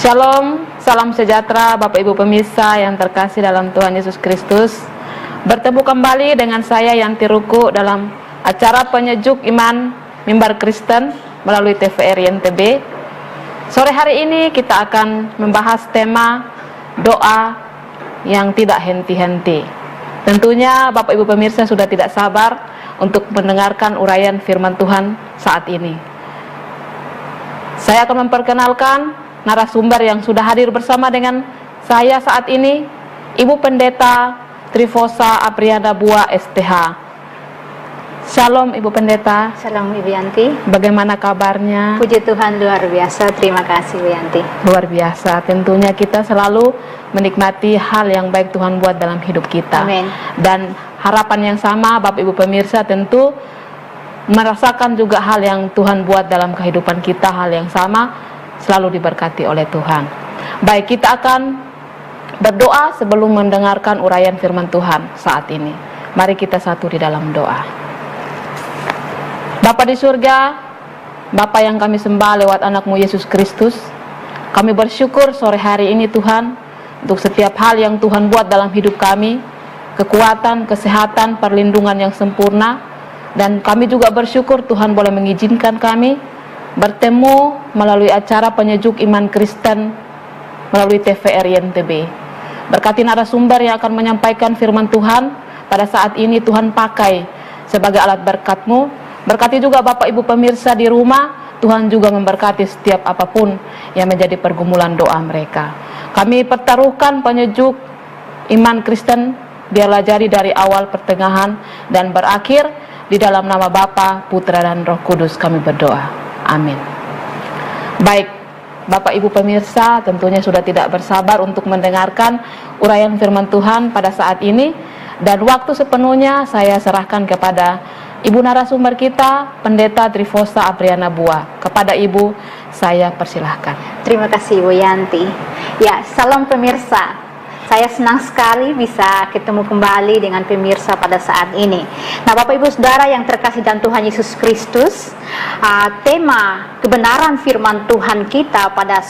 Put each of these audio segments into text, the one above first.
Shalom, salam sejahtera Bapak Ibu pemirsa yang terkasih dalam Tuhan Yesus Kristus. Bertemu kembali dengan saya Yanti Ruku dalam acara penyejuk iman Mimbar Kristen melalui TVRI NTB. Sore hari ini kita akan membahas tema doa yang tidak henti-henti. Tentunya Bapak Ibu pemirsa sudah tidak sabar untuk mendengarkan uraian firman Tuhan saat ini. Saya akan memperkenalkan narasumber yang sudah hadir bersama dengan saya saat ini, Ibu Pendeta Trifosa Apriana Bua STH. Shalom Ibu Pendeta. Shalom Ibu Yanti. Bagaimana kabarnya? Puji Tuhan, luar biasa. Terima kasih Ibu Yanti. Luar biasa. Tentunya kita selalu menikmati hal yang baik Tuhan buat dalam hidup kita. Amin. Dan harapan yang sama Bapak Ibu pemirsa tentu merasakan juga hal yang Tuhan buat dalam kehidupan kita, hal yang sama, selalu diberkati oleh Tuhan. Baik, kita akan berdoa sebelum mendengarkan uraian firman Tuhan saat ini. Mari kita satu di dalam doa. Bapa di surga, Bapa yang kami sembah lewat anak-Mu Yesus Kristus, kami bersyukur sore hari ini Tuhan, untuk setiap hal yang Tuhan buat dalam hidup kami, kekuatan, kesehatan, perlindungan yang sempurna, dan kami juga bersyukur Tuhan boleh mengizinkan kami bertemu melalui acara penyejuk iman Kristen melalui TVRI NTB. Berkati narasumber yang akan menyampaikan firman Tuhan pada saat ini, Tuhan pakai sebagai alat berkat-Mu. Berkati juga Bapak Ibu pemirsa di rumah, Tuhan juga memberkati setiap apapun yang menjadi pergumulan doa mereka. Kami pertaruhkan penyejuk iman Kristen, biarlah jadi dari awal, pertengahan, dan berakhir di dalam nama Bapa, Putra, dan Roh Kudus kami berdoa. Amin. Baik, Bapak Ibu pemirsa tentunya sudah tidak bersabar untuk mendengarkan uraian firman Tuhan pada saat ini, dan waktu sepenuhnya saya serahkan kepada Ibu narasumber kita, Pendeta Trifosa Apriana Bua. Kepada Ibu saya persilahkan. Terima kasih Ibu Yanti. Ya, salam pemirsa. Saya senang sekali bisa ketemu kembali dengan pemirsa pada saat ini. Nah, Bapak Ibu Saudara yang terkasih dalam Tuhan Yesus Kristus, tema kebenaran firman Tuhan kita pada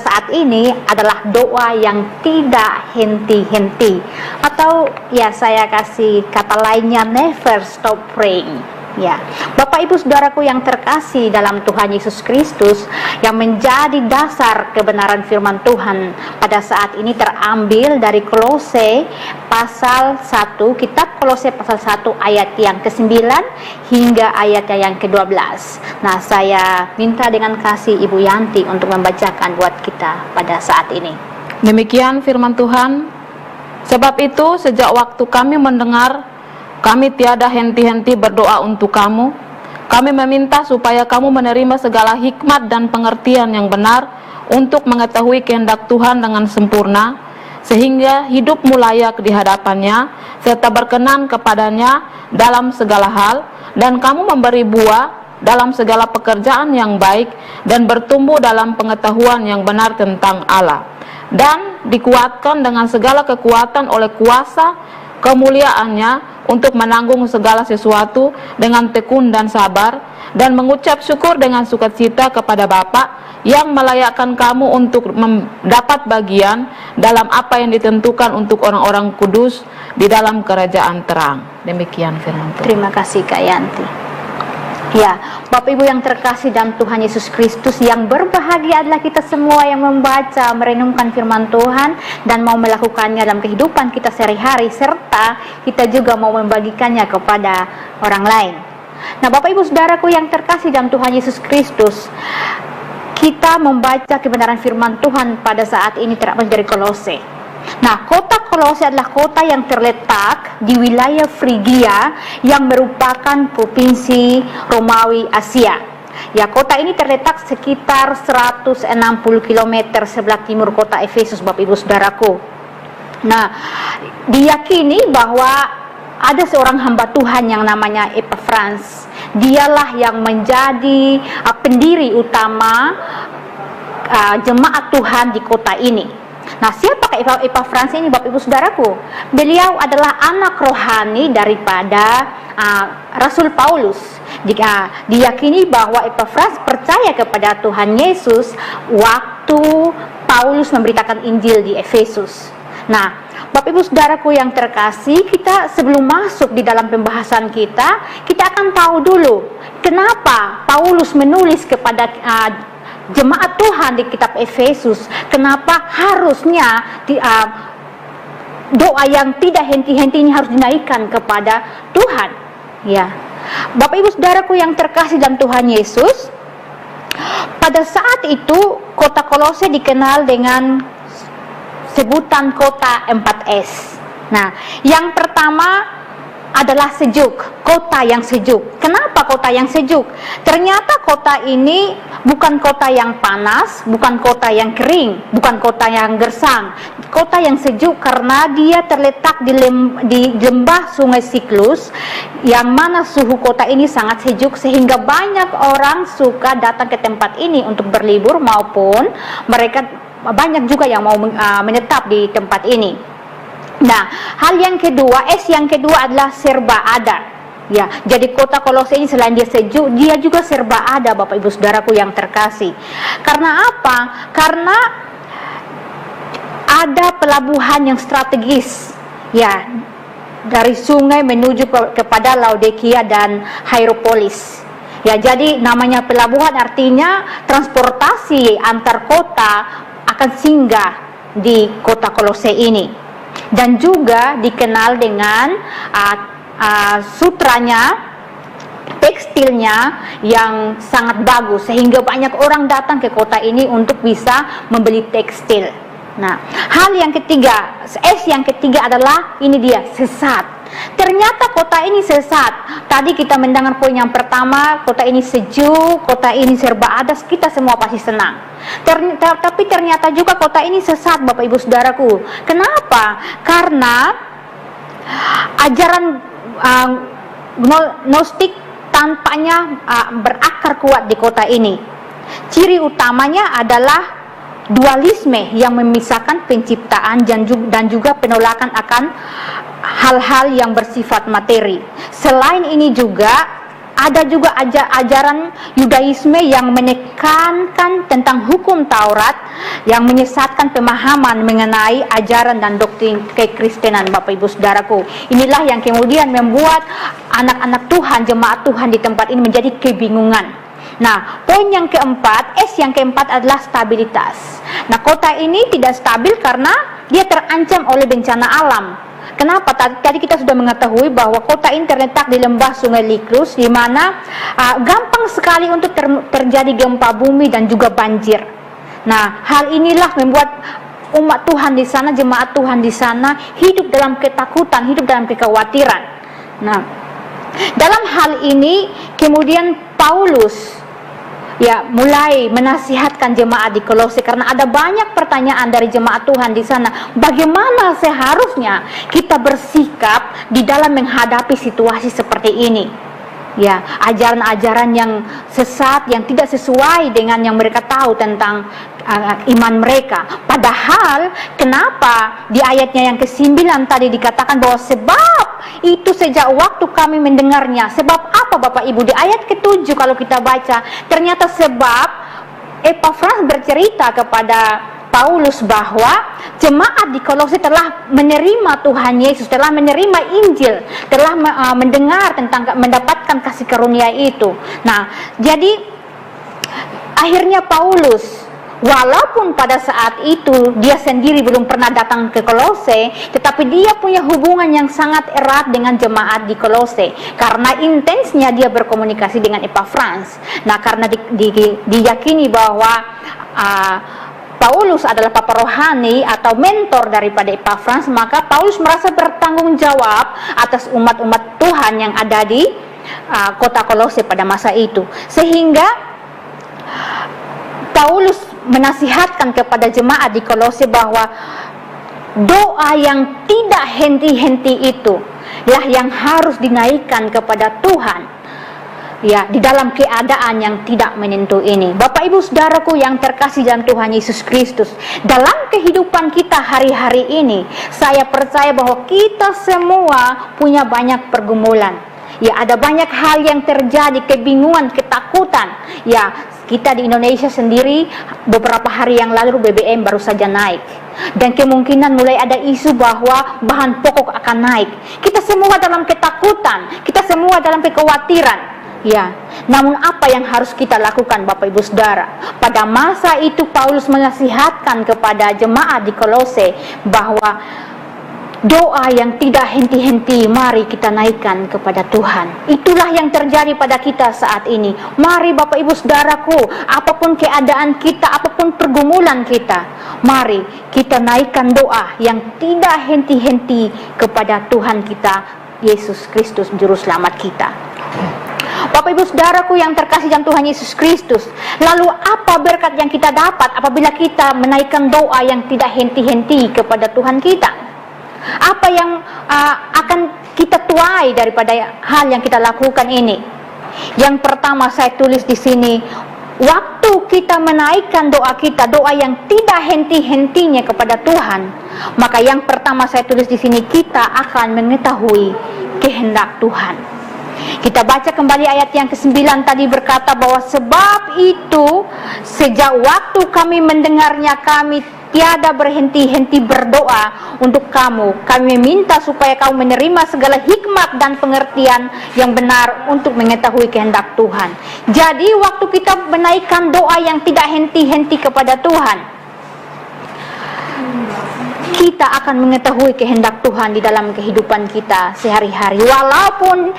saat ini adalah doa yang tidak henti-henti, atau ya saya kasih kata lainnya, never stop praying. Ya, Bapak Ibu Saudaraku yang terkasih dalam Tuhan Yesus Kristus, yang menjadi dasar kebenaran firman Tuhan pada saat ini terambil dari Kolose pasal 1, kitab Kolose pasal 1 ayat yang ke-9 hingga ayat yang ke-12. Nah, saya minta dengan kasih Ibu Yanti untuk membacakan buat kita pada saat ini. Demikian firman Tuhan. Sebab itu sejak waktu kami mendengar, kami tiada henti-henti berdoa untuk kamu. Kami meminta supaya kamu menerima segala hikmat dan pengertian yang benar untuk mengetahui kehendak Tuhan dengan sempurna, sehingga hidupmu layak di hadapannya, serta berkenan kepadanya dalam segala hal, dan kamu memberi buah dalam segala pekerjaan yang baik, dan bertumbuh dalam pengetahuan yang benar tentang Allah, dan dikuatkan dengan segala kekuatan oleh kuasa kemuliaannya, untuk menanggung segala sesuatu dengan tekun dan sabar, dan mengucap syukur dengan sukacita kepada Bapa yang melayakkan kamu untuk mendapat bagian dalam apa yang ditentukan untuk orang-orang kudus di dalam kerajaan terang. Demikian firman Tuhan. Terima kasih Kak Yanti. Ya, Bapak Ibu yang terkasih dalam Tuhan Yesus Kristus, yang berbahagia adalah kita semua yang membaca, merenungkan firman Tuhan dan mau melakukannya dalam kehidupan kita sehari-hari, serta kita juga mau membagikannya kepada orang lain. Nah, Bapak Ibu Saudaraku yang terkasih dalam Tuhan Yesus Kristus, kita membaca kebenaran firman Tuhan pada saat ini terambil dari Kolose. Nah, kota Kolose adalah kota yang terletak di wilayah Frigia yang merupakan provinsi Romawi Asia. Ya, kota ini terletak sekitar 160 km sebelah timur kota Efesus, Bapak Ibu Saudaraku. Nah, diyakini bahwa ada seorang hamba Tuhan yang namanya Epafras. Dialah yang menjadi pendiri utama jemaat Tuhan di kota ini. Nah, siapa Epafras ini, Bapak Ibu Saudaraku? Beliau adalah anak rohani daripada Rasul Paulus. Jika diyakini bahwa Epafras percaya kepada Tuhan Yesus waktu Paulus memberitakan Injil di Efesus. Nah, Bapak Ibu Saudaraku yang terkasih, kita sebelum masuk di dalam pembahasan kita akan tahu dulu kenapa Paulus menulis kepada jemaat Tuhan di kitab Efesus. Kenapa harusnya doa yang tidak henti-henti ini harus dinaikkan kepada Tuhan. Ya, Bapak Ibu Saudaraku yang terkasih dalam Tuhan Yesus, pada saat itu kota Kolose dikenal dengan sebutan kota 4S. Nah, yang pertama adalah sejuk, kota yang sejuk. Kenapa kota yang sejuk? Ternyata kota ini bukan kota yang panas, bukan kota yang kering, bukan kota yang gersang. Kota yang sejuk karena dia terletak di lembah Sungai Siklus, yang mana suhu kota ini sangat sejuk sehingga banyak orang suka datang ke tempat ini untuk berlibur, maupun mereka banyak juga yang mau menetap di tempat ini. Nah, hal yang kedua, yang kedua adalah serba ada. Ya, jadi kota Kolose ini selain dia sejuk, dia juga serba ada, Bapak Ibu Saudaraku yang terkasih. Karena apa? Karena ada pelabuhan yang strategis. Ya, dari sungai menuju kepada Laodikia dan Hierapolis. Ya, jadi namanya pelabuhan artinya transportasi antar kota akan singgah di kota Kolose ini. Dan juga dikenal dengan sutranya, tekstilnya yang sangat bagus, sehingga banyak orang datang ke kota ini untuk bisa membeli tekstil. Nah, hal yang ketiga, yang ketiga adalah ini dia, sesat. Ternyata kota ini sesat. Tadi kita mendengar poin yang pertama, kota ini sejuk, kota ini serba ada, kita semua pasti senang. Tapi ternyata juga kota ini sesat, Bapak Ibu Saudaraku. Kenapa? Karena ajaran Gnostik tampaknya berakar kuat di kota ini. Ciri utamanya adalah dualisme yang memisahkan penciptaan dan juga penolakan akan hal-hal yang bersifat materi. Selain ini juga ada juga ajaran Yudaisme yang menekankan tentang hukum Taurat, yang menyesatkan pemahaman mengenai ajaran dan doktrin kekristenan, Bapak Ibu Saudaraku. Inilah yang kemudian membuat anak-anak Tuhan, jemaat Tuhan di tempat ini menjadi kebingungan. Nah, poin yang keempat, yang keempat adalah stabilitas. Nah, kota ini tidak stabil karena dia terancam oleh bencana alam. Kenapa? Tadi kita sudah mengetahui bahwa kota ini terletak di lembah Sungai Siklus, di mana gampang sekali untuk terjadi gempa bumi dan juga banjir. Nah, hal inilah membuat umat Tuhan di sana, jemaat Tuhan di sana hidup dalam ketakutan, hidup dalam kekhawatiran. Nah, dalam hal ini kemudian Paulus mulai menasihatkan jemaat di Kolose, karena ada banyak pertanyaan dari jemaat Tuhan di sana. Bagaimana seharusnya kita bersikap di dalam menghadapi situasi seperti ini? Ya, ajaran-ajaran yang sesat, yang tidak sesuai dengan yang mereka tahu tentang iman mereka. Padahal kenapa di ayatnya yang ke-9 tadi dikatakan bahwa sebab itu sejak waktu kami mendengarnya. Sebab apa Bapak Ibu? Di ayat ke-7 kalau kita baca, ternyata sebab Epafras bercerita kepada Paulus bahwa jemaat di Kolose telah menerima Tuhan Yesus, telah menerima Injil, telah mendengar tentang mendapatkan kasih karunia itu. Nah, jadi akhirnya Paulus, walaupun pada saat itu dia sendiri belum pernah datang ke Kolose, tetapi dia punya hubungan yang sangat erat dengan jemaat di Kolose, karena intensnya dia berkomunikasi dengan Epafras. Nah, karena diyakini bahwa Paulus adalah papa rohani atau mentor daripada Epafras, maka Paulus merasa bertanggung jawab atas umat-umat Tuhan yang ada di kota Kolose pada masa itu. Sehingga Paulus menasihatkan kepada jemaat di Kolose bahwa doa yang tidak henti-henti itu lah yang harus dinaikkan kepada Tuhan. Ya, di dalam keadaan yang tidak menentu ini. Bapak Ibu Saudaraku yang terkasih dalam Tuhan Yesus Kristus, dalam kehidupan kita hari-hari ini, saya percaya bahwa kita semua punya banyak pergumulan. Ya, ada banyak hal yang terjadi, kebingungan, ketakutan. Ya, Kita di Indonesia sendiri beberapa hari yang lalu BBM baru saja naik. Dan kemungkinan mulai ada isu bahwa bahan pokok akan naik. Kita semua dalam ketakutan, kita semua dalam kekhawatiran. Ya, namun apa yang harus kita lakukan Bapak Ibu Saudara? Pada masa itu Paulus menasihatkan kepada jemaat di Kolose bahwa doa yang tidak henti-henti mari kita naikkan kepada Tuhan. Itulah yang terjadi pada kita saat ini. Mari Bapak Ibu Saudaraku, apapun keadaan kita, apapun pergumulan kita, mari kita naikkan doa yang tidak henti-henti kepada Tuhan kita, Yesus Kristus Juru Selamat kita. Bapak Ibu Saudaraku yang terkasih dalam Tuhan Yesus Kristus, lalu apa berkat yang kita dapat apabila kita menaikkan doa yang tidak henti-henti kepada Tuhan kita? Apa yang akan kita tuai daripada hal yang kita lakukan ini? Yang pertama saya tulis di sini, waktu kita menaikkan doa kita, doa yang tidak henti-hentinya kepada Tuhan, maka yang pertama saya tulis di sini, kita akan mengetahui kehendak Tuhan. Kita baca kembali ayat yang ke-9 tadi berkata bahwa sebab itu sejak waktu kami mendengarnya kami tiada berhenti-henti berdoa untuk kamu. Kami meminta supaya kamu menerima segala hikmat dan pengertian yang benar untuk mengetahui kehendak Tuhan. Jadi waktu kita menaikkan doa yang tidak henti-henti kepada Tuhan, kita akan mengetahui kehendak Tuhan di dalam kehidupan kita sehari-hari. Walaupun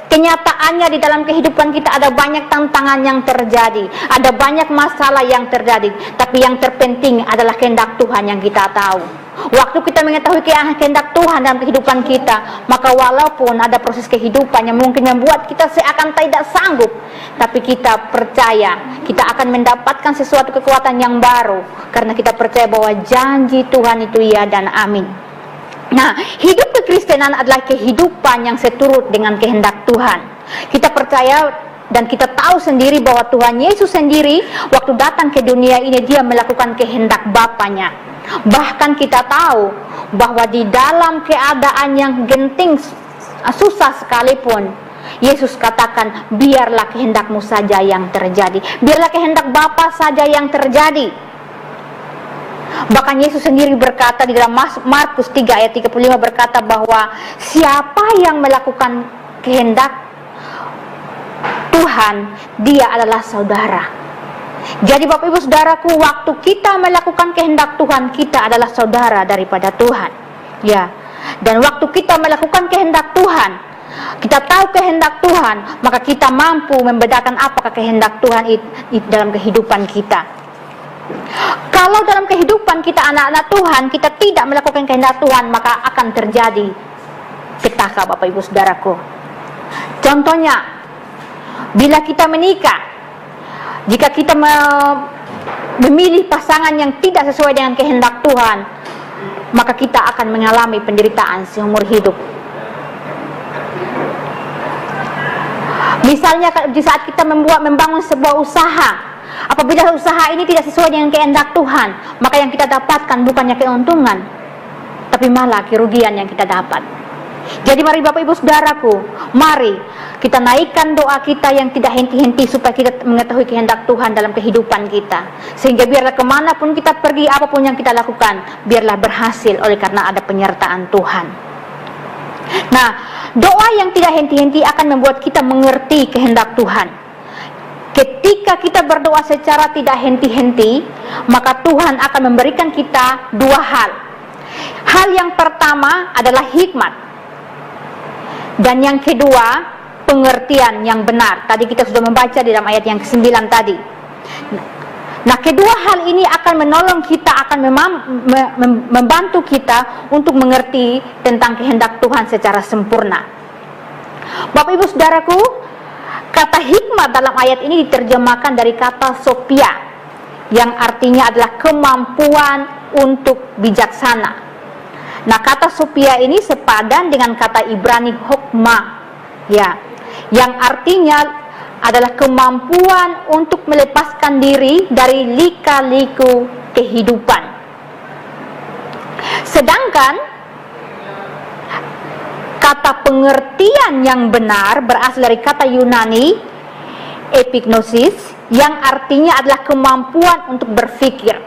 kenyataannya di dalam kehidupan kita ada banyak tantangan yang terjadi, ada banyak masalah yang terjadi, tapi yang terpenting adalah kehendak Tuhan yang kita tahu. Waktu kita mengetahui kehendak Tuhan dalam kehidupan kita, maka walaupun ada proses kehidupan yang mungkin membuat kita seakan tidak sanggup, tapi kita percaya kita akan mendapatkan sesuatu kekuatan yang baru, karena kita percaya bahwa janji Tuhan itu ya dan amin. Nah, hidup kekristenan adalah kehidupan yang seturut dengan kehendak Tuhan. Kita percaya dan kita tahu sendiri bahwa Tuhan Yesus sendiri waktu datang ke dunia ini dia melakukan kehendak Bapanya. Bahkan kita tahu bahwa di dalam keadaan yang genting, susah sekalipun, Yesus katakan, biarlah kehendakmu saja yang terjadi, biarlah kehendak Bapa saja yang terjadi. Bahkan Yesus sendiri berkata di dalam Markus 3 ayat 35 berkata bahwa siapa yang melakukan kehendak Tuhan, dia adalah saudara. Jadi Bapak Ibu Saudaraku, waktu kita melakukan kehendak Tuhan, kita adalah saudara daripada Tuhan. Ya. Dan waktu kita melakukan kehendak Tuhan, kita tahu kehendak Tuhan, maka kita mampu membedakan apakah kehendak Tuhan dalam kehidupan kita. Kalau dalam kehidupan kita anak-anak Tuhan, kita tidak melakukan kehendak Tuhan, maka akan terjadi petaka Bapak Ibu Saudaraku. Contohnya, bila kita menikah, jika kita memilih pasangan yang tidak sesuai dengan kehendak Tuhan, maka kita akan mengalami penderitaan seumur hidup. Misalnya di saat kita membangun sebuah usaha, apabila usaha ini tidak sesuai dengan kehendak Tuhan, maka yang kita dapatkan bukannya keuntungan, tapi malah kerugian yang kita dapat. Jadi mari Bapak Ibu Saudaraku, mari kita naikkan doa kita yang tidak henti-henti supaya kita mengetahui kehendak Tuhan dalam kehidupan kita. Sehingga biarlah kemanapun kita pergi, apapun yang kita lakukan, biarlah berhasil oleh karena ada penyertaan Tuhan. Nah, doa yang tidak henti-henti akan membuat kita mengerti kehendak Tuhan. Ketika kita berdoa secara tidak henti-henti, maka Tuhan akan memberikan kita dua hal. Hal yang pertama adalah hikmat. Dan yang kedua, pengertian yang benar. Tadi kita sudah membaca di dalam ayat yang ke-9 tadi. Nah, kedua hal ini akan menolong kita, akan membantu kita untuk mengerti tentang kehendak Tuhan secara sempurna. Bapak Ibu Saudaraku, kata hikmat dalam ayat ini diterjemahkan dari kata sophia, yang artinya adalah kemampuan untuk bijaksana. Nah, kata sophia ini sepadan dengan kata Ibrani hokmah, ya, yang artinya adalah kemampuan untuk melepaskan diri dari lika-liku kehidupan. Sedangkan kata pengertian yang benar berasal dari kata Yunani epignosis, yang artinya adalah kemampuan untuk berpikir.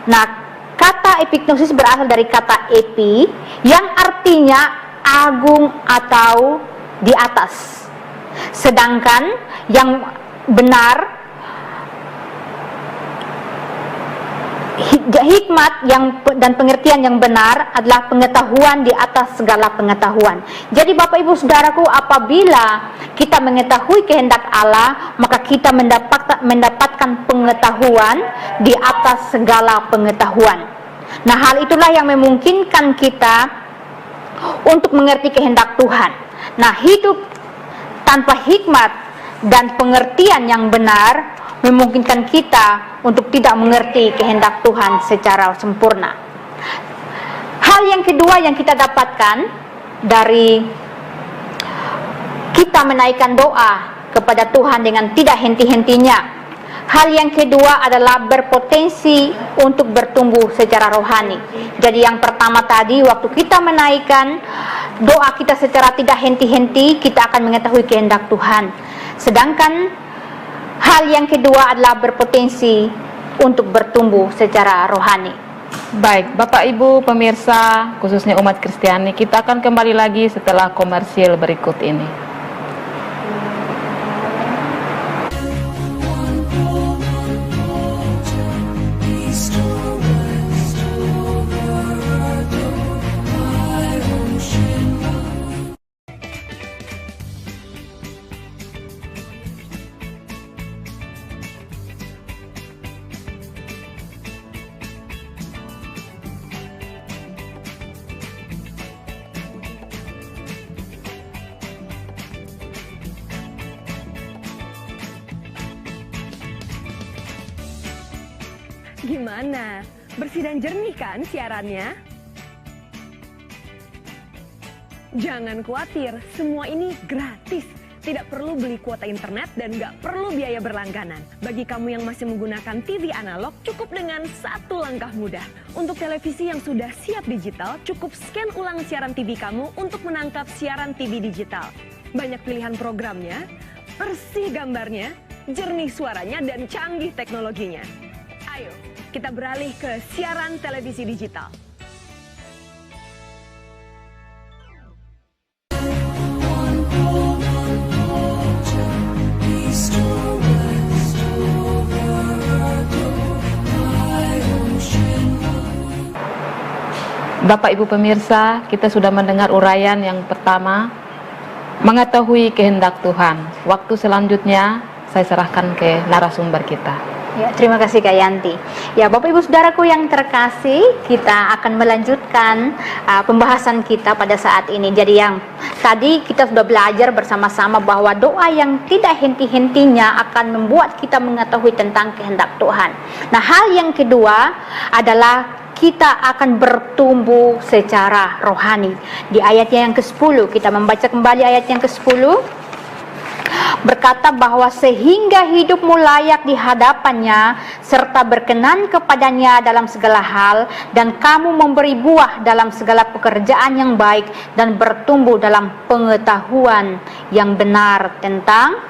Nah, kata epignosis berasal dari kata epi, yang artinya agung atau di atas. Sedangkan yang benar, hikmat dan pengertian yang benar adalah pengetahuan di atas segala pengetahuan. Jadi Bapak Ibu Saudaraku, apabila kita mengetahui kehendak Allah, maka kita mendapatkan pengetahuan di atas segala pengetahuan. Nah, hal itulah yang memungkinkan kita untuk mengerti kehendak Tuhan. Nah, hidup tanpa hikmat dan pengertian yang benar memungkinkan kita untuk tidak mengerti kehendak Tuhan secara sempurna. Hal yang kedua yang kita dapatkan dari kita menaikkan doa kepada Tuhan dengan tidak henti-hentinya, hal yang kedua adalah berpotensi untuk bertumbuh secara rohani. Jadi yang pertama tadi, waktu kita menaikkan doa kita secara tidak henti-henti, kita akan mengetahui kehendak Tuhan. Sedangkan hal yang kedua adalah berpotensi untuk bertumbuh secara rohani. Baik, Bapak Ibu pemirsa, khususnya umat Kristiani, kita akan kembali lagi setelah komersil berikut ini. Gimana? Bersih dan jernih kan siarannya? Jangan khawatir, semua ini gratis. Tidak perlu beli kuota internet dan nggak perlu biaya berlangganan. Bagi kamu yang masih menggunakan TV analog, cukup dengan satu langkah mudah. Untuk televisi yang sudah siap digital, cukup scan ulang siaran TV kamu untuk menangkap siaran TV digital. Banyak pilihan programnya, bersih gambarnya, jernih suaranya, dan canggih teknologinya. Ayo, kita beralih ke siaran televisi digital. Bapak Ibu pemirsa, kita sudah mendengar uraian yang pertama, mengetahui kehendak Tuhan. Waktu selanjutnya saya serahkan ke narasumber kita. Ya, terima kasih Kak Yanti. Ya, Bapak Ibu Saudaraku yang terkasih, kita akan melanjutkan pembahasan kita pada saat ini. Jadi yang tadi kita sudah belajar bersama-sama bahwa doa yang tidak henti-hentinya akan membuat kita mengetahui tentang kehendak Tuhan. Nah, hal yang kedua adalah kita akan bertumbuh secara rohani. Di ayatnya yang ke-10, kita membaca kembali ayat yang ke-10. Berkata bahwa sehingga hidupmu layak di hadapannya serta berkenan kepadanya dalam segala hal, dan kamu memberi buah dalam segala pekerjaan yang baik dan bertumbuh dalam pengetahuan yang benar tentang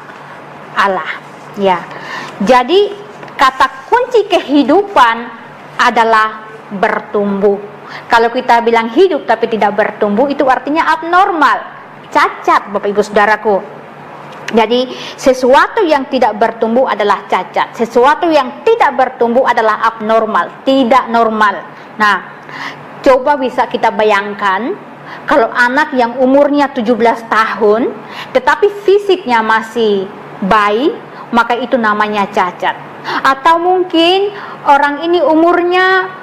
Allah. Ya. Jadi kata kunci kehidupan adalah bertumbuh. Kalau kita bilang hidup tapi tidak bertumbuh, itu artinya abnormal, cacat, Bapak Ibu Saudaraku. Jadi sesuatu yang tidak bertumbuh adalah cacat. Sesuatu yang tidak bertumbuh adalah abnormal, tidak normal. Nah, coba bisa kita bayangkan kalau anak yang umurnya 17 tahun tetapi fisiknya masih bayi, maka itu namanya cacat. Atau mungkin orang ini umurnya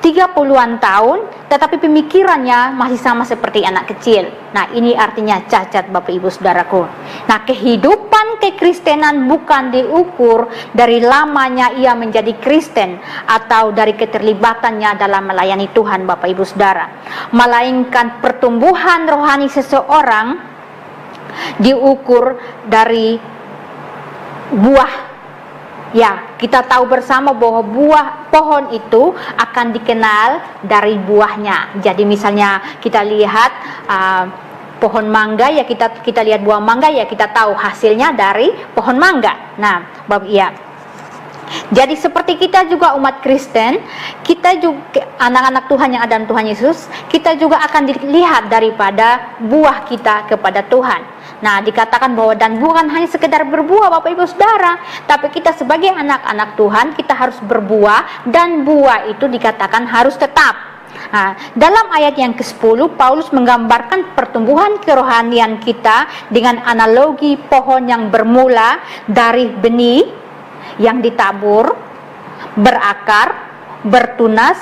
30-an tahun tetapi pemikirannya masih sama seperti anak kecil. Nah, ini artinya cacat, Bapak Ibu Saudaraku. Nah, kehidupan kekristenan bukan diukur dari lamanya ia menjadi Kristen atau dari keterlibatannya dalam melayani Tuhan, Bapak Ibu Saudara. Melainkan pertumbuhan rohani seseorang diukur dari buah. Ya, kita tahu bersama bahwa buah pohon itu akan dikenal dari buahnya. Jadi misalnya kita lihat pohon mangga, ya kita lihat buah mangga, ya kita tahu hasilnya dari pohon mangga. Nah, jadi seperti kita juga umat Kristen, kita juga anak-anak Tuhan yang ada dalam Tuhan Yesus, kita juga akan dilihat daripada buah kita kepada Tuhan. Nah, dikatakan bahwa dan bukan hanya sekedar berbuah Bapak Ibu Saudara, tapi kita sebagai anak-anak Tuhan, kita harus berbuah, dan buah itu dikatakan harus tetap. Nah, dalam ayat yang ke-10, Paulus menggambarkan pertumbuhan kerohanian kita dengan analogi pohon yang bermula dari benih yang ditabur, berakar, bertunas,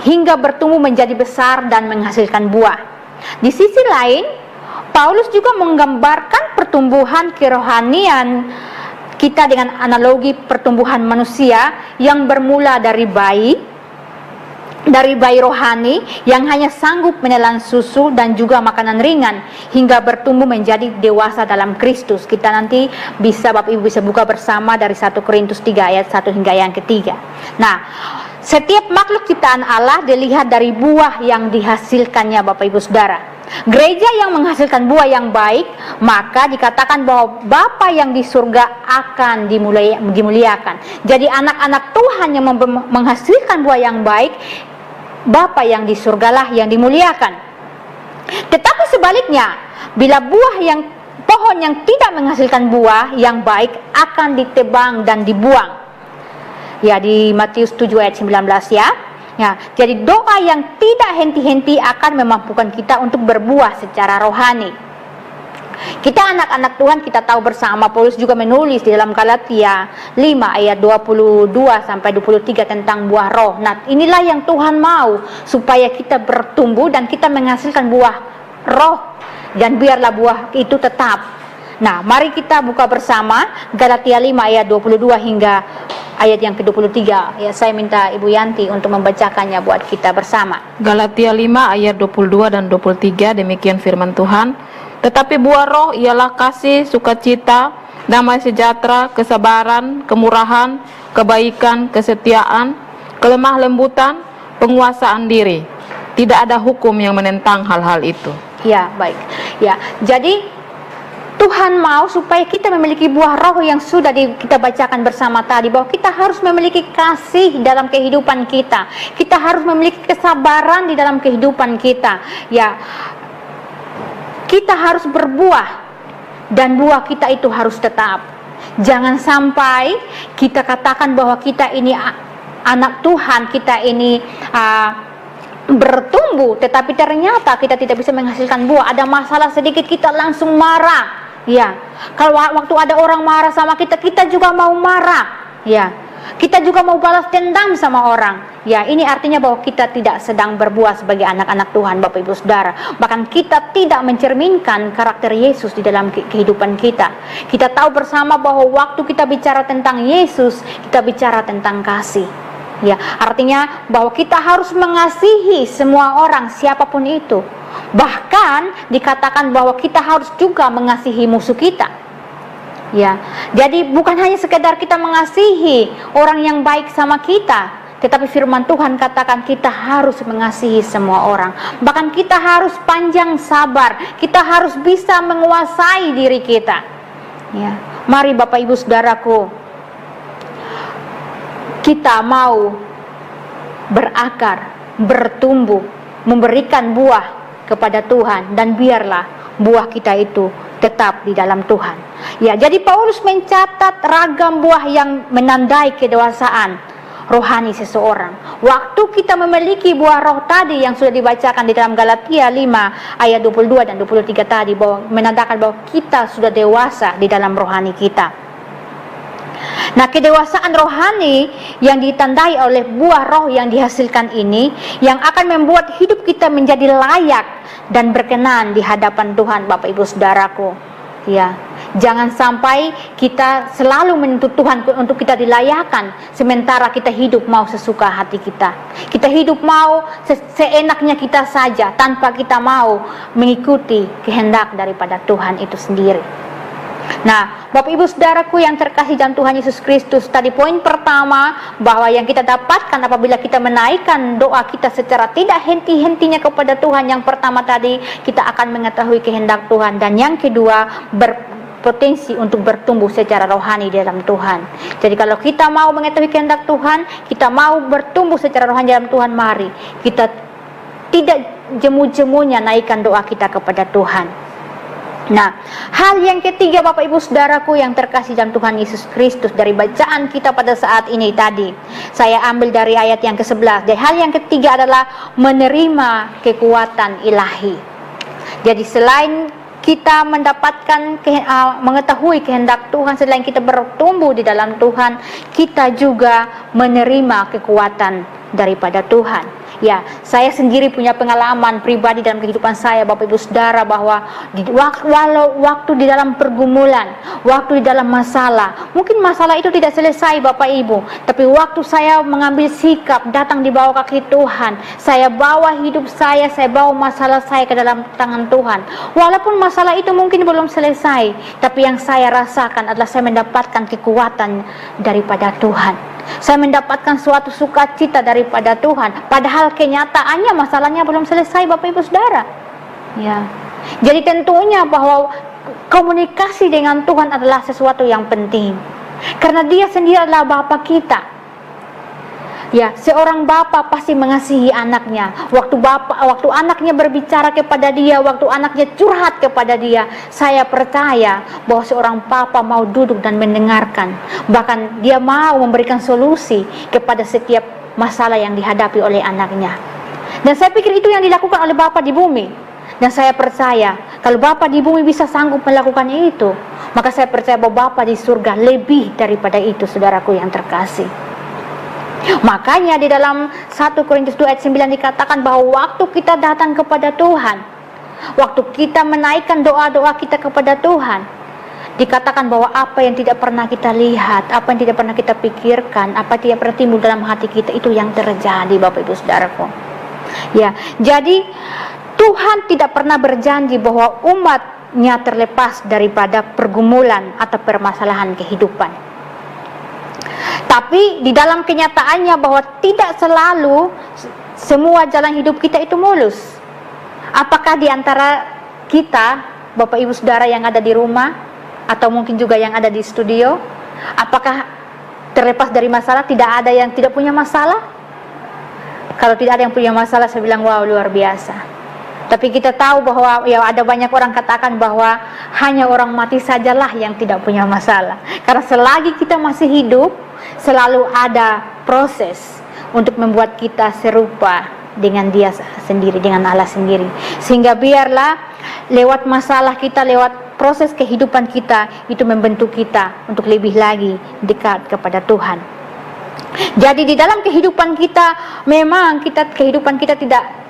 hingga bertumbuh menjadi besar dan menghasilkan buah. Di sisi lain, Paulus juga menggambarkan pertumbuhan kerohanian kita dengan analogi pertumbuhan manusia yang bermula dari bayi rohani yang hanya sanggup menelan susu dan juga makanan ringan hingga bertumbuh menjadi dewasa dalam Kristus. Kita nanti Bapak Ibu bisa buka bersama dari 1 Korintus 3 ayat 1 hingga yang ketiga. Nah, setiap makhluk ciptaan Allah dilihat dari buah yang dihasilkannya Bapak Ibu Saudara. Gereja yang menghasilkan buah yang baik, maka dikatakan bahwa Bapa yang di surga akan dimuliakan. Jadi anak-anak Tuhan yang menghasilkan buah yang baik, Bapa yang di surgalah yang dimuliakan. Tetapi sebaliknya, bila pohon yang tidak menghasilkan buah yang baik akan ditebang dan dibuang. Ya, di Matius 7 ayat 19 ya. Ya, jadi doa yang tidak henti-henti akan memampukan kita untuk berbuah secara rohani. Kita anak-anak Tuhan, kita tahu bersama, Paulus juga menulis di dalam Galatia 5 ayat 22 sampai 23 tentang buah roh. Nah, inilah yang Tuhan mau, supaya kita bertumbuh dan kita menghasilkan buah roh, dan biarlah buah itu tetap. Nah, mari kita buka bersama Galatia 5 ayat 22 hingga ayat yang ke-23. Ya, saya minta Ibu Yanti untuk membacakannya buat kita bersama. Galatia 5 ayat 22 dan 23, demikian firman Tuhan. Tetapi buah roh ialah kasih, sukacita, damai sejahtera, kesabaran, kemurahan, kebaikan, kesetiaan, kelemah lembutan, penguasaan diri. Tidak ada hukum yang menentang hal-hal itu. Ya, baik. Ya, jadi Tuhan mau supaya kita memiliki buah roh yang sudah kita bacakan bersama tadi, bahwa kita harus memiliki kasih dalam kehidupan kita. Kita harus memiliki kesabaran di dalam kehidupan kita. Ya, kita harus berbuah, dan buah kita itu harus tetap. Jangan sampai kita katakan bahwa kita ini anak Tuhan, kita ini bertumbuh, tetapi ternyata kita tidak bisa menghasilkan buah. Ada masalah sedikit kita langsung marah. Ya, kalau waktu ada orang marah sama kita, kita juga mau marah. Ya, kita juga mau balas dendam sama orang. Ya, ini artinya bahwa kita tidak sedang berbuah sebagai anak-anak Tuhan, Bapak Ibu Saudara. Bahkan kita tidak mencerminkan karakter Yesus di dalam kehidupan kita. Kita tahu bersama bahwa waktu kita bicara tentang Yesus, kita bicara tentang kasih. Ya, artinya bahwa kita harus mengasihi semua orang, siapapun itu. Bahkan dikatakan bahwa kita harus juga mengasihi musuh kita. Ya, jadi bukan hanya sekedar kita mengasihi orang yang baik sama kita, tetapi firman Tuhan katakan kita harus mengasihi semua orang. Bahkan kita harus panjang sabar, kita harus bisa menguasai diri kita. Ya, mari Bapak Ibu Saudaraku, kita mau berakar, bertumbuh, memberikan buah kepada Tuhan, dan biarlah buah kita itu tetap di dalam Tuhan. Ya, jadi Paulus mencatat ragam buah yang menandai kedewasaan rohani seseorang. Waktu kita memiliki buah roh tadi yang sudah dibacakan di dalam Galatia 5 ayat 22 dan 23 tadi, bahwa menandakan bahwa kita sudah dewasa di dalam rohani kita. Nah, kedewasaan rohani yang ditandai oleh buah roh yang dihasilkan ini, yang akan membuat hidup kita menjadi layak dan berkenan di hadapan Tuhan, Bapak Ibu Saudaraku. Ya, jangan sampai kita selalu menuntut Tuhan untuk kita dilayakan, sementara kita hidup mau sesuka hati kita. Kita hidup mau seenaknya kita saja, tanpa kita mau mengikuti kehendak daripada Tuhan itu sendiri. Nah, Bapak Ibu Saudaraku yang terkasih dalam Tuhan Yesus Kristus, tadi poin pertama bahwa yang kita dapatkan apabila kita menaikkan doa kita secara tidak henti-hentinya kepada Tuhan, yang pertama tadi kita akan mengetahui kehendak Tuhan, dan yang kedua berpotensi untuk bertumbuh secara rohani di dalam Tuhan. Jadi kalau kita mau mengetahui kehendak Tuhan, kita mau bertumbuh secara rohani dalam Tuhan, mari kita tidak jemu-jemunya naikkan doa kita kepada Tuhan. Nah, hal yang ketiga Bapak Ibu Saudaraku yang terkasih dalam Tuhan Yesus Kristus, dari bacaan kita pada saat ini tadi, saya ambil dari ayat yang ke-11. Dan hal yang ketiga adalah menerima kekuatan ilahi. Jadi selain kita mendapatkan mengetahui kehendak Tuhan, selain kita bertumbuh di dalam Tuhan, kita juga menerima kekuatan daripada Tuhan. Ya, saya sendiri punya pengalaman pribadi dalam kehidupan saya, Bapak Ibu Saudara, bahwa walau waktu di dalam pergumulan, waktu di dalam masalah, mungkin masalah itu tidak selesai Bapak Ibu, tapi waktu saya mengambil sikap datang di bawah kaki Tuhan, saya bawa hidup saya bawa masalah saya ke dalam tangan Tuhan. Walaupun masalah itu mungkin belum selesai, tapi yang saya rasakan adalah saya mendapatkan kekuatan daripada Tuhan. Saya mendapatkan suatu sukacita daripada Tuhan, padahal kenyataannya masalahnya belum selesai Bapak Ibu Saudara. Ya. Jadi tentunya bahwa komunikasi dengan Tuhan adalah sesuatu yang penting, karena Dia sendiri adalah Bapa kita. Ya, seorang bapa pasti mengasihi anaknya. Waktu anaknya berbicara kepada dia, waktu anaknya curhat kepada dia, saya percaya bahwa seorang papa mau duduk dan mendengarkan. Bahkan dia mau memberikan solusi kepada setiap masalah yang dihadapi oleh anaknya. Dan saya pikir itu yang dilakukan oleh Bapa di bumi. Dan saya percaya kalau Bapa di bumi bisa sanggup melakukan itu, maka saya percaya bahwa Bapa di surga lebih daripada itu, saudaraku yang terkasih. Makanya di dalam 1 Korintus 2 ayat 9 dikatakan bahwa waktu kita datang kepada Tuhan, waktu kita menaikkan doa-doa kita kepada Tuhan, dikatakan bahwa apa yang tidak pernah kita lihat, apa yang tidak pernah kita pikirkan, apa yang tidak pernah timbul dalam hati kita, itu yang terjadi Bapak Ibu Saudaraku. Ya, jadi Tuhan tidak pernah berjanji bahwa umatnya terlepas daripada pergumulan atau permasalahan kehidupan. Tapi di dalam kenyataannya bahwa tidak selalu semua jalan hidup kita itu mulus. Apakah di antara kita, Bapak Ibu Saudara yang ada di rumah, atau mungkin juga yang ada di studio, apakah terlepas dari masalah? Tidak ada yang tidak punya masalah? Kalau tidak ada yang punya masalah, saya bilang wow, luar biasa. Tapi kita tahu bahwa ya ada banyak orang katakan bahwa hanya orang mati sajalah yang tidak punya masalah. Karena selagi kita masih hidup, selalu ada proses untuk membuat kita serupa dengan Dia sendiri, dengan Allah sendiri. Sehingga biarlah lewat masalah kita, lewat proses kehidupan kita, itu membentuk kita untuk lebih lagi dekat kepada Tuhan. Jadi di dalam kehidupan kita, memang kehidupan kita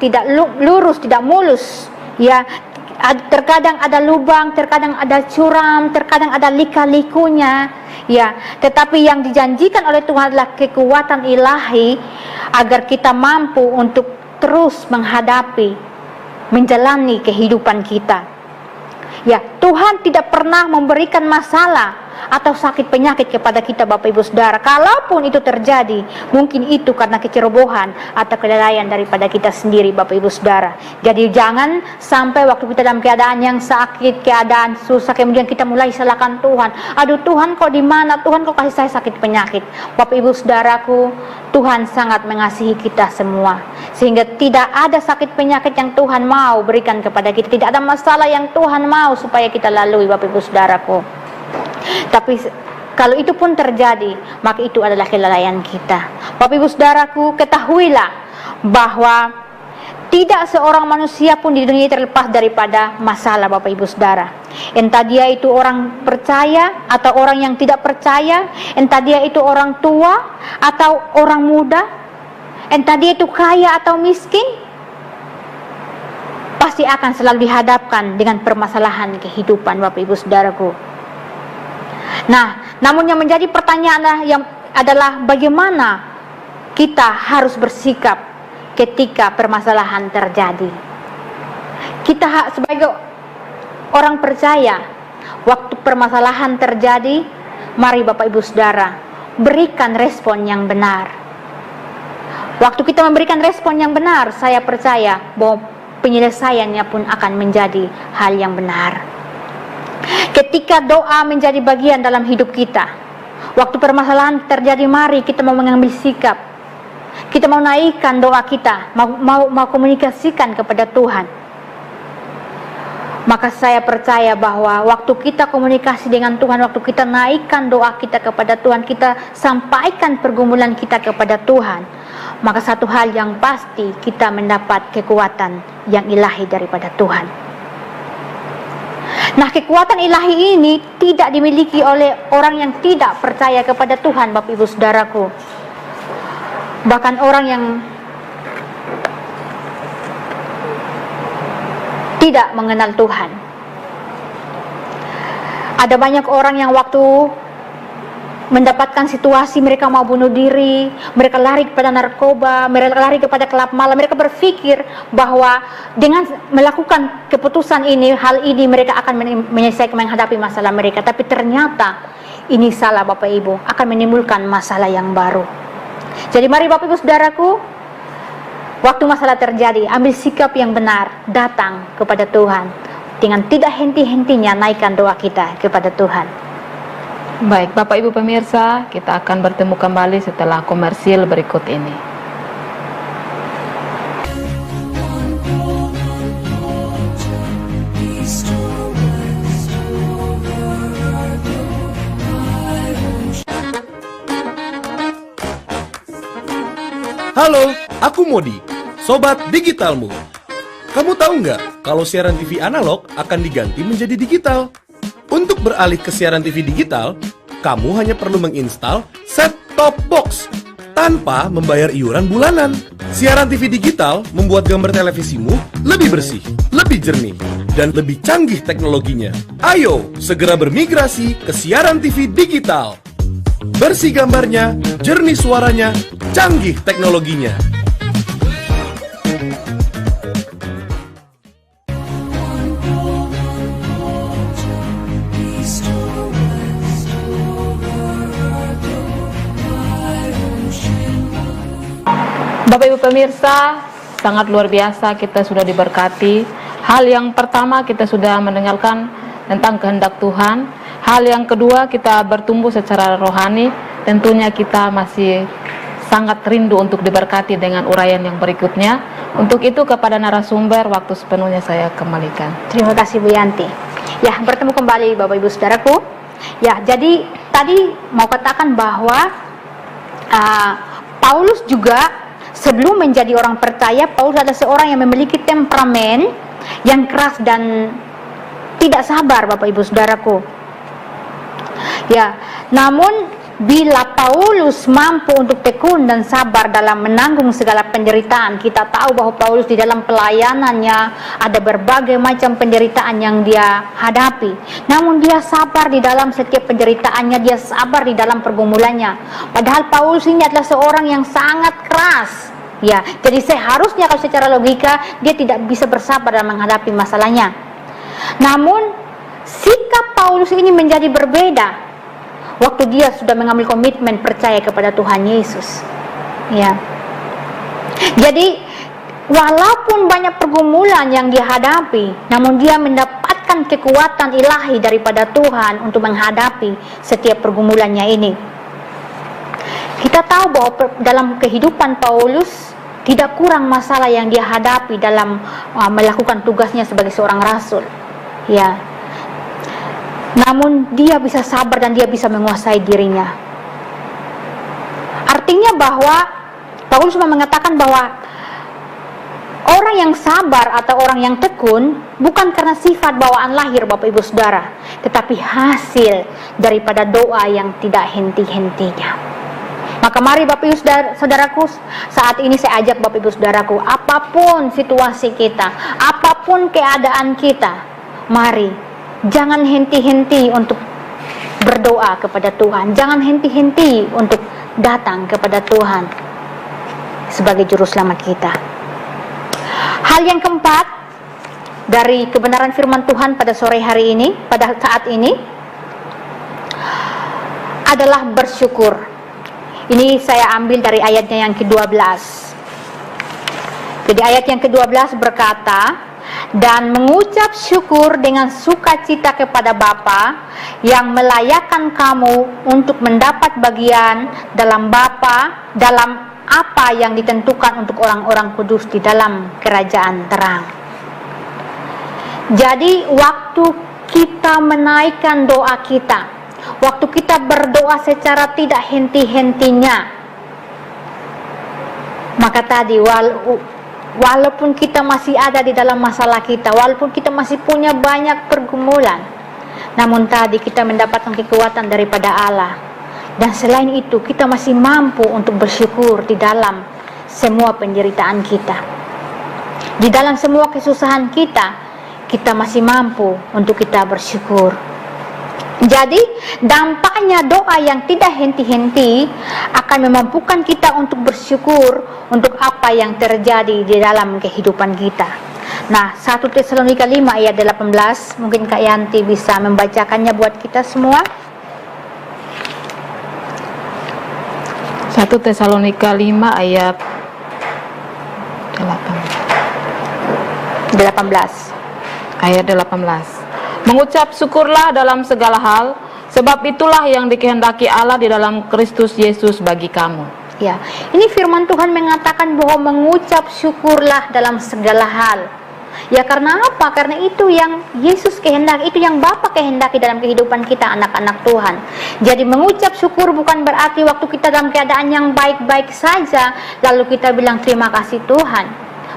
tidak lurus, tidak mulus. Ya, terkadang ada lubang, terkadang ada curam, terkadang ada lika-likunya. Ya, tetapi yang dijanjikan oleh Tuhan adalah kekuatan ilahi agar kita mampu untuk terus menghadapi, menjalani kehidupan kita. Ya, Tuhan tidak pernah memberikan masalah atau sakit penyakit kepada kita Bapak Ibu Saudara. Kalaupun itu terjadi, mungkin itu karena kecerobohan atau kelalaian daripada kita sendiri Bapak Ibu Saudara. Jadi jangan sampai waktu kita dalam keadaan yang sakit, keadaan susah, kemudian kita mulai salahkan Tuhan. Aduh Tuhan kok di mana? Tuhan kok kasih saya sakit penyakit? Bapak Ibu Saudaraku, Tuhan sangat mengasihi kita semua, sehingga tidak ada sakit penyakit yang Tuhan mau berikan kepada kita. Tidak ada masalah yang Tuhan mau supaya kita lalui Bapak Ibu Saudaraku. Tapi kalau itu pun terjadi, maka itu adalah kelalaian kita. Bapak Ibu Saudaraku, ketahuilah bahwa tidak seorang manusia pun di dunia terlepas daripada masalah Bapak Ibu Saudara. Entah dia itu orang percaya atau orang yang tidak percaya, entah dia itu orang tua atau orang muda, entah dia itu kaya atau miskin, pasti akan selalu dihadapkan dengan permasalahan kehidupan Bapak Ibu Saudaraku. Nah, namun yang menjadi pertanyaan adalah bagaimana kita harus bersikap ketika permasalahan terjadi. Kita sebagai orang percaya waktu permasalahan terjadi, mari Bapak Ibu Saudara, berikan respon yang benar. Waktu kita memberikan respon yang benar, saya percaya bahwa penyelesaiannya pun akan menjadi hal yang benar. Ketika doa menjadi bagian dalam hidup kita, waktu permasalahan terjadi, mari kita mau mengambil sikap. Kita mau naikkan doa kita, mau komunikasikan kepada Tuhan. Maka saya percaya bahwa waktu kita komunikasi dengan Tuhan, waktu kita naikkan doa kita kepada Tuhan, kita sampaikan pergumulan kita kepada Tuhan, maka satu hal yang pasti, kita mendapat kekuatan yang ilahi daripada Tuhan. Nah, kekuatan ilahi ini tidak dimiliki oleh orang yang tidak percaya kepada Tuhan, Bapak Ibu Saudaraku. Bahkan orang yang tidak mengenal Tuhan. Ada banyak orang yang waktu mendapatkan situasi mereka mau bunuh diri, mereka lari kepada narkoba, mereka lari kepada kelab malam, mereka berpikir bahwa dengan melakukan keputusan ini, hal ini mereka akan menyelesaikan menghadapi masalah mereka. Tapi ternyata ini salah, Bapak Ibu, akan menimbulkan masalah yang baru. Jadi mari Bapak Ibu Saudaraku, waktu masalah terjadi, ambil sikap yang benar, datang kepada Tuhan. Dengan tidak henti-hentinya naikkan doa kita kepada Tuhan. Baik, Bapak Ibu pemirsa, kita akan bertemu kembali setelah komersil berikut ini. Halo, aku Modi, Sobat Digitalmu. Kamu tahu nggak kalau siaran TV analog akan diganti menjadi digital? Untuk beralih ke siaran TV digital, kamu hanya perlu menginstal set-top box tanpa membayar iuran bulanan. Siaran TV digital membuat gambar televisimu lebih bersih, lebih jernih, dan lebih canggih teknologinya. Ayo, segera bermigrasi ke siaran TV digital. Bersih gambarnya, jernih suaranya, canggih teknologinya. Bapak Ibu pemirsa, sangat luar biasa kita sudah diberkati. Hal yang pertama, kita sudah mendengarkan tentang kehendak Tuhan. Hal yang kedua, kita bertumbuh secara rohani. Tentunya kita masih sangat rindu untuk diberkati dengan uraian yang berikutnya. Untuk itu kepada narasumber, waktu sepenuhnya saya kembalikan. Terima kasih Bu Yanti. Ya, bertemu kembali Bapak Ibu Saudaraku. Ya, jadi tadi mau katakan bahwa Paulus juga sebelum menjadi orang percaya, Paulus adalah seorang yang memiliki temperamen yang keras dan tidak sabar, Bapak Ibu Saudaraku. Ya, namun bila Paulus mampu untuk tekun dan sabar dalam menanggung segala penderitaan, kita tahu bahwa Paulus di dalam pelayanannya ada berbagai macam penderitaan yang dia hadapi. Namun dia sabar di dalam setiap penderitaannya, dia sabar di dalam pergumulannya. Padahal Paulus ini adalah seorang yang sangat keras. Ya, jadi seharusnya kalau secara logika dia tidak bisa bersabar dalam menghadapi masalahnya. Namun sikap Paulus ini menjadi berbeda waktu dia sudah mengambil komitmen percaya kepada Tuhan Yesus. Ya. Jadi walaupun banyak pergumulan yang dia hadapi, namun dia mendapatkan kekuatan ilahi daripada Tuhan untuk menghadapi setiap pergumulannya ini. Kita tahu bahwa dalam kehidupan Paulus tidak kurang masalah yang dia hadapi dalam melakukan tugasnya sebagai seorang rasul. Ya. Namun dia bisa sabar dan dia bisa menguasai dirinya. Artinya bahwa Paulus mengatakan bahwa orang yang sabar atau orang yang tekun bukan karena sifat bawaan lahir, Bapak Ibu Saudara, tetapi hasil daripada doa yang tidak henti-hentinya. Maka mari Bapak Ibu Saudaraku, saat ini saya ajak Bapak Ibu Saudaraku, apapun situasi kita, apapun keadaan kita, mari jangan henti-henti untuk berdoa kepada Tuhan. Jangan henti-henti untuk datang kepada Tuhan sebagai juru selamat kita. Hal yang keempat, dari kebenaran firman Tuhan pada sore hari ini, pada saat ini, adalah bersyukur. Ini saya ambil dari ayatnya yang ke-12. Jadi ayat yang ke-12 berkata, dan mengucap syukur dengan sukacita kepada Bapa yang melayakkan kamu untuk mendapat bagian dalam apa yang ditentukan untuk orang-orang kudus di dalam kerajaan terang. Jadi waktu kita menaikkan doa kita, waktu kita berdoa secara tidak henti-hentinya, maka tadi walaupun kita masih ada di dalam masalah kita, walaupun kita masih punya banyak pergumulan, namun tadi kita mendapatkan kekuatan daripada Allah. Dan selain itu kita masih mampu untuk bersyukur di dalam semua penderitaan kita, di dalam semua kesusahan kita masih mampu untuk kita bersyukur. Jadi dampaknya doa yang tidak henti-henti akan memampukan kita untuk bersyukur untuk apa yang terjadi di dalam kehidupan kita. Nah, 1 Tesalonika 5 ayat 18, mungkin Kak Yanti bisa membacakannya buat kita semua. 1 Tesalonika 5 ayat 18. Ayat 18. Mengucap syukurlah dalam segala hal, sebab itulah yang dikehendaki Allah di dalam Kristus Yesus bagi kamu. Ya, ini firman Tuhan mengatakan bahwa mengucap syukurlah dalam segala hal. Ya, karena apa? Karena itu yang Yesus kehendaki, itu yang Bapa kehendaki dalam kehidupan kita, anak-anak Tuhan. Jadi mengucap syukur bukan berarti waktu kita dalam keadaan yang baik-baik saja lalu kita bilang terima kasih Tuhan,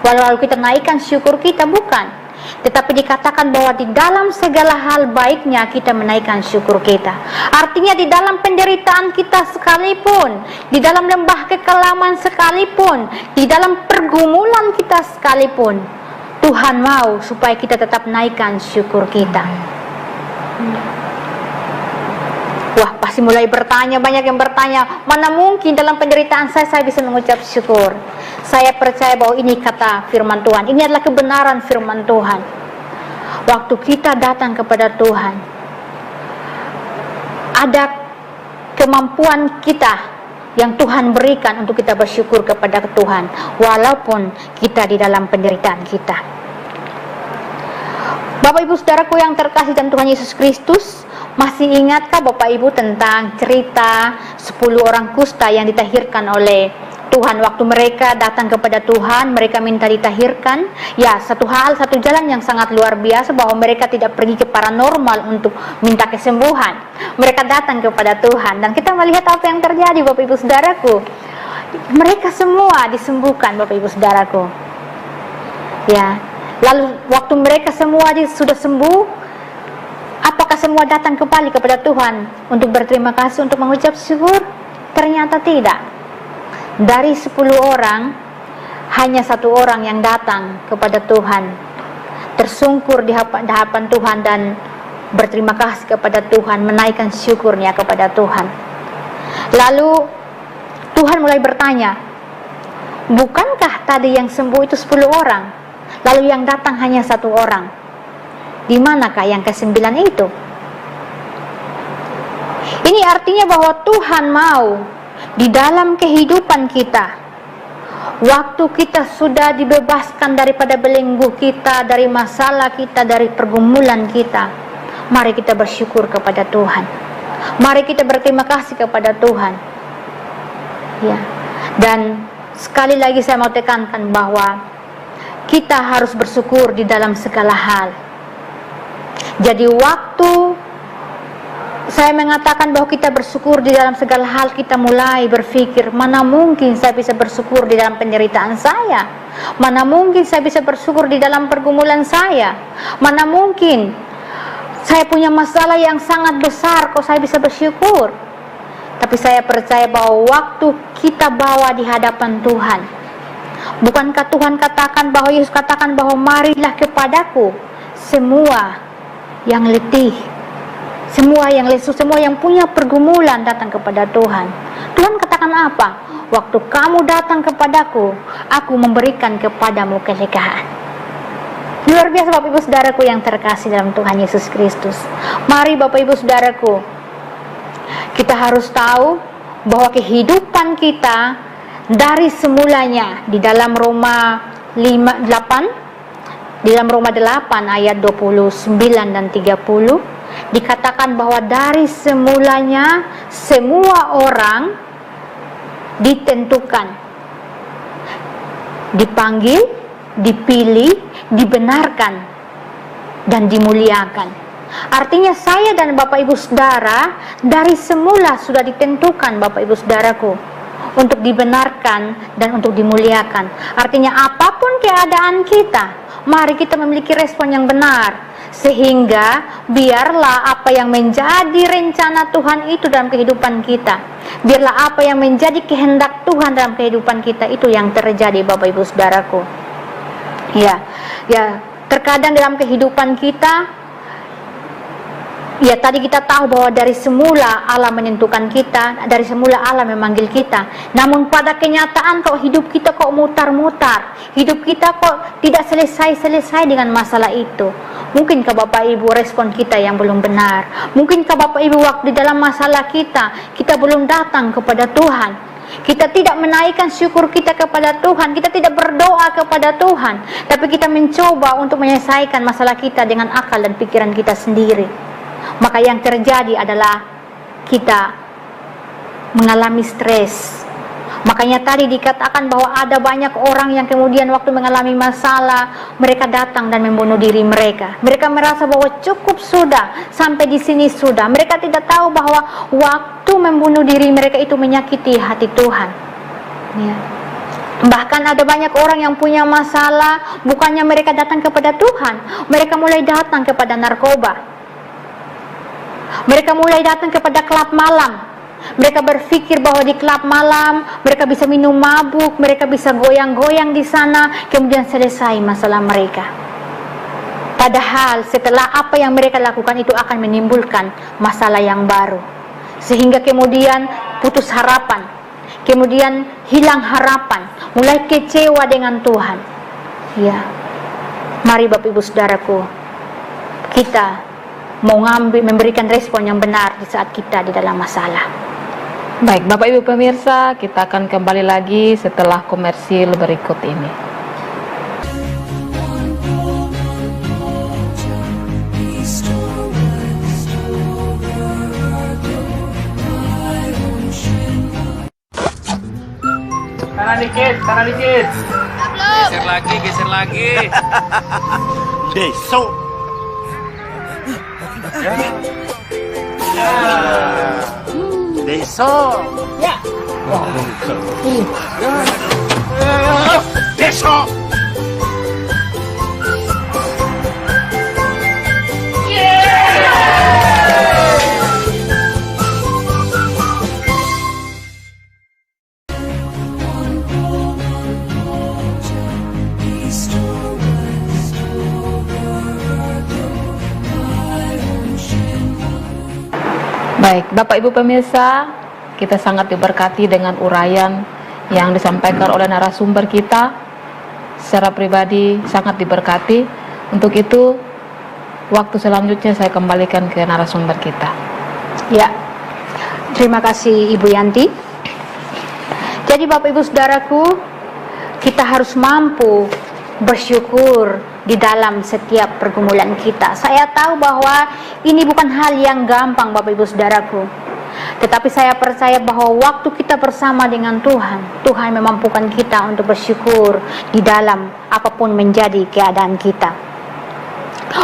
lalu kita naikkan syukur kita, bukan. Tetapi dikatakan bahwa di dalam segala hal baiknya kita menaikkan syukur kita. Artinya di dalam penderitaan kita sekalipun, di dalam lembah kekelaman sekalipun, di dalam pergumulan kita sekalipun, Tuhan mau supaya kita tetap naikkan syukur kita. Wah, pasti mulai bertanya, banyak yang bertanya, mana mungkin dalam penderitaan saya bisa mengucap syukur. Saya percaya bahwa ini kata firman Tuhan, ini adalah kebenaran firman Tuhan. Waktu kita datang kepada Tuhan, ada kemampuan kita yang Tuhan berikan untuk kita bersyukur kepada Tuhan, walaupun kita di dalam penderitaan kita. Bapak Ibu Saudaraku yang terkasih dalam Tuhan Yesus Kristus, masih ingatkah Bapak Ibu tentang cerita 10 orang kusta yang ditahirkan oleh Tuhan? Waktu mereka datang kepada Tuhan, mereka minta ditahirkan. Ya, satu jalan yang sangat luar biasa bahwa mereka tidak pergi ke paranormal untuk minta kesembuhan. Mereka datang kepada Tuhan, dan kita melihat apa yang terjadi Bapak Ibu Saudaraku. Mereka semua disembuhkan Bapak Ibu Saudaraku. Ya, lalu waktu mereka semua sudah sembuh, apakah semua datang kembali kepada Tuhan untuk berterima kasih, untuk mengucap syukur? Ternyata tidak. Dari 10 orang, hanya 1 orang yang datang kepada Tuhan, tersungkur di hadapan Tuhan dan berterima kasih kepada Tuhan, menaikkan syukurnya kepada Tuhan. Lalu Tuhan mulai bertanya, bukankah tadi yang sembuh itu 10 orang? Lalu yang datang hanya 1 orang. Di manakah yang ke-9 itu? Ini artinya bahwa Tuhan mau di dalam kehidupan kita, waktu kita sudah dibebaskan daripada belenggu kita, dari masalah kita, dari pergumulan kita, mari kita bersyukur kepada Tuhan. Mari kita berterima kasih kepada Tuhan. Ya. Dan sekali lagi saya mau tekankan bahwa kita harus bersyukur di dalam segala hal. Jadi waktu saya mengatakan bahwa kita bersyukur di dalam segala hal, kita mulai berpikir, mana mungkin saya bisa bersyukur di dalam penderitaan saya? Mana mungkin saya bisa bersyukur di dalam pergumulan saya? Mana mungkin saya punya masalah yang sangat besar kok saya bisa bersyukur? Tapi saya percaya bahwa waktu kita bawa di hadapan Tuhan, bukankah Tuhan katakan bahwa Yesus katakan bahwa marilah kepadaku semua yang letih, semua yang lesu, semua yang punya pergumulan, datang kepada Tuhan. Tuhan katakan apa? Waktu kamu datang kepadaku, aku memberikan kepadamu kelegaan. Luar biasa Bapak Ibu Saudaraku yang terkasih dalam Tuhan Yesus Kristus. Mari Bapak Ibu Saudaraku, kita harus tahu bahwa kehidupan kita dari semulanya di dalam Roma 8 ayat 29 dan 30 dikatakan bahwa dari semulanya semua orang ditentukan, dipanggil, dipilih, dibenarkan, dan dimuliakan. Artinya saya dan Bapak Ibu Saudara dari semula sudah ditentukan Bapak Ibu Saudaraku untuk dibenarkan dan untuk dimuliakan. Artinya apapun keadaan kita, mari kita memiliki respon yang benar, sehingga biarlah apa yang menjadi rencana Tuhan itu dalam kehidupan kita, biarlah apa yang menjadi kehendak Tuhan dalam kehidupan kita itu yang terjadi Bapak Ibu Saudaraku. Ya, terkadang dalam kehidupan kita, ya tadi kita tahu bahwa dari semula Allah menentukan kita, dari semula Allah memanggil kita. Namun pada kenyataan kok hidup kita kok mutar-mutar, hidup kita kok tidak selesai-selesai dengan masalah itu. Mungkinkah Bapak Ibu respon kita yang belum benar? Mungkinkah Bapak Ibu waktu di dalam masalah kita belum datang kepada Tuhan? Kita tidak menaikkan syukur kita kepada Tuhan, kita tidak berdoa kepada Tuhan, tapi kita mencoba untuk menyelesaikan masalah kita dengan akal dan pikiran kita sendiri. Maka yang terjadi adalah kita mengalami stres. Makanya tadi dikatakan bahwa ada banyak orang yang kemudian waktu mengalami masalah, mereka datang dan membunuh diri mereka. Mereka merasa bahwa cukup sudah, sampai di sini sudah. Mereka tidak tahu bahwa waktu membunuh diri mereka itu menyakiti hati Tuhan. Ya. Bahkan ada banyak orang yang punya masalah, bukannya mereka datang kepada Tuhan, mereka mulai datang kepada narkoba. Mereka mulai datang kepada klub malam. Mereka berpikir bahwa di klub malam mereka bisa minum mabuk, mereka bisa goyang-goyang di sana, kemudian selesai masalah mereka. Padahal setelah apa yang mereka lakukan itu akan menimbulkan masalah yang baru, sehingga kemudian putus harapan, kemudian hilang harapan, mulai kecewa dengan Tuhan. Ya, mari Bapak Ibu Saudaraku, kita mau memberikan respon yang benar di saat kita di dalam masalah. Baik, Bapak Ibu pemirsa, kita akan kembali lagi setelah komersil berikut ini. Kanan dikit. Geser lagi. Besok. Besok. Besok. Baik, Bapak Ibu pemirsa, kita sangat diberkati dengan uraian yang disampaikan oleh narasumber kita. Secara pribadi sangat diberkati. Untuk itu, waktu selanjutnya saya kembalikan ke narasumber kita. Ya, terima kasih Ibu Yanti. Jadi Bapak Ibu Saudaraku, kita harus mampu bersyukur di dalam setiap pergumulan kita. Saya tahu bahwa ini bukan hal yang gampang Bapak Ibu Saudaraku, tetapi saya percaya bahwa waktu kita bersama dengan Tuhan, Tuhan memampukan kita untuk bersyukur di dalam apapun menjadi keadaan kita.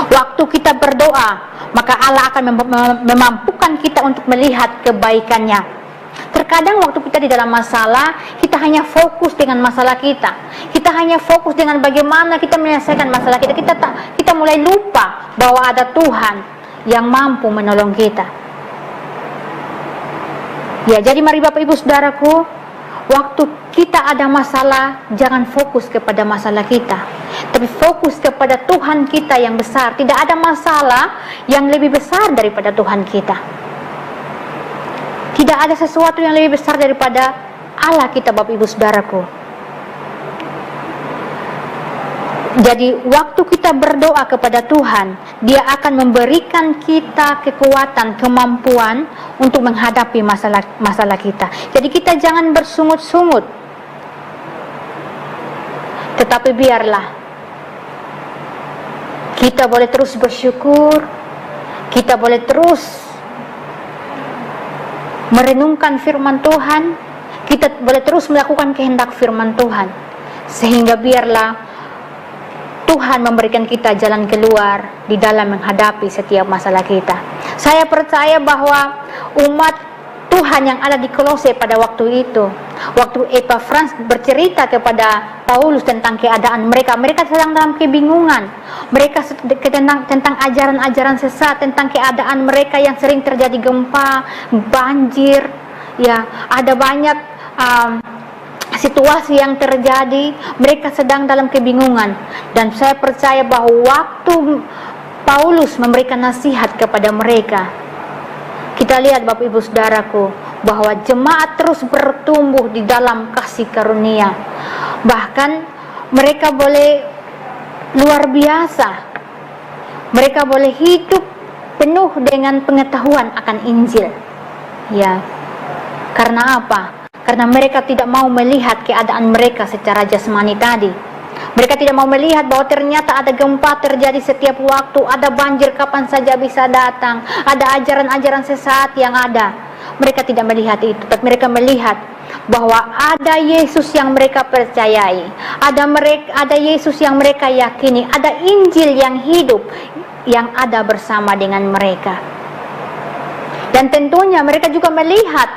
Waktu kita berdoa, maka Allah akan memampukan kita untuk melihat kebaikannya. Terkadang waktu kita di dalam masalah, kita hanya fokus dengan masalah kita. Kita hanya fokus dengan bagaimana kita menyelesaikan masalah kita. Kita mulai lupa bahwa ada Tuhan yang mampu menolong kita. Ya, jadi mari Bapak Ibu Saudaraku, waktu kita ada masalah, jangan fokus kepada masalah kita, tapi fokus kepada Tuhan kita yang besar. Tidak ada masalah yang lebih besar daripada Tuhan kita. Tidak ada sesuatu yang lebih besar daripada Allah kita Bapak Ibu Saudaraku. Jadi waktu kita berdoa kepada Tuhan, Dia akan memberikan kita kekuatan, kemampuan untuk menghadapi masalah kita. Jadi kita jangan bersungut-sungut, tetapi biarlah kita boleh terus bersyukur, kita boleh terus merenungkan firman Tuhan, kita boleh terus melakukan kehendak firman Tuhan, sehingga biarlah Tuhan memberikan kita jalan keluar di dalam menghadapi setiap masalah kita. Saya percaya bahwa umat Tuhan yang ada di Kolose pada waktu itu, waktu Epafras bercerita kepada Paulus tentang keadaan mereka sedang dalam kebingungan. Mereka tentang ajaran-ajaran sesat, tentang keadaan mereka yang sering terjadi gempa, banjir, ya, ada banyak situasi yang terjadi, mereka sedang dalam kebingungan. Dan saya percaya bahwa waktu Paulus memberikan nasihat kepada mereka, kita lihat Bapak Ibu Saudaraku, bahwa jemaat terus bertumbuh di dalam kasih karunia. Bahkan mereka boleh luar biasa, mereka boleh hidup penuh dengan pengetahuan akan Injil, ya. Karena apa? Karena mereka tidak mau melihat keadaan mereka secara jasmani tadi. Mereka tidak mau melihat bahwa ternyata ada gempa terjadi setiap waktu, ada banjir kapan saja bisa datang, ada ajaran-ajaran sesat yang ada. Mereka tidak melihat itu, tapi mereka melihat bahwa ada Yesus yang mereka percayai, ada Yesus yang mereka yakini, ada Injil yang hidup yang ada bersama dengan mereka. Dan tentunya mereka juga melihat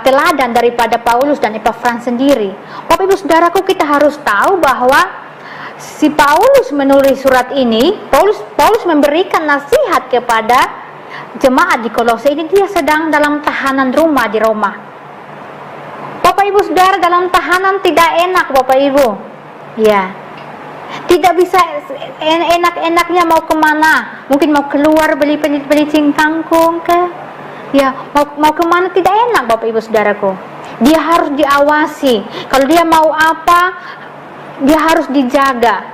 teladan daripada Paulus dan Epafras sendiri. Bapak Ibu Saudaraku, kita harus tahu bahwa si Paulus menulis surat ini, Paulus memberikan nasihat kepada jemaat di Kolose ini. Dia sedang dalam tahanan rumah di Roma. Bapak Ibu Saudara, dalam tahanan tidak enak Bapak Ibu, ya. Tidak bisa enak-enaknya mau kemana, mungkin mau keluar beli kangkung ke, ya, mau kemana tidak enak Bapak Ibu Saudaraku. Dia harus diawasi. Kalau dia mau apa, dia harus dijaga.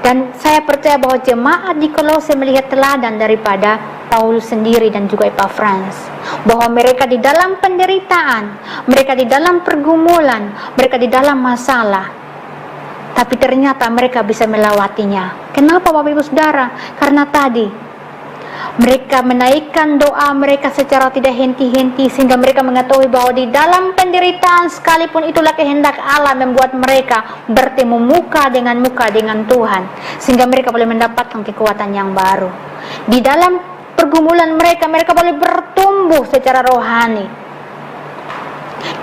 Dan saya percaya bahwa jemaat di Kolose melihat teladan daripada Paulus sendiri dan juga Epafras, bahwa mereka di dalam penderitaan, mereka di dalam pergumulan, mereka di dalam masalah, tapi ternyata mereka bisa melewatinya. Kenapa Bapak Ibu Saudara? Karena tadi mereka menaikkan doa mereka secara tidak henti-henti, sehingga mereka mengetahui bahwa di dalam penderitaan sekalipun itulah kehendak Allah membuat mereka bertemu muka dengan Tuhan, sehingga mereka boleh mendapatkan kekuatan yang baru. Di dalam pergumulan mereka boleh bertumbuh secara rohani.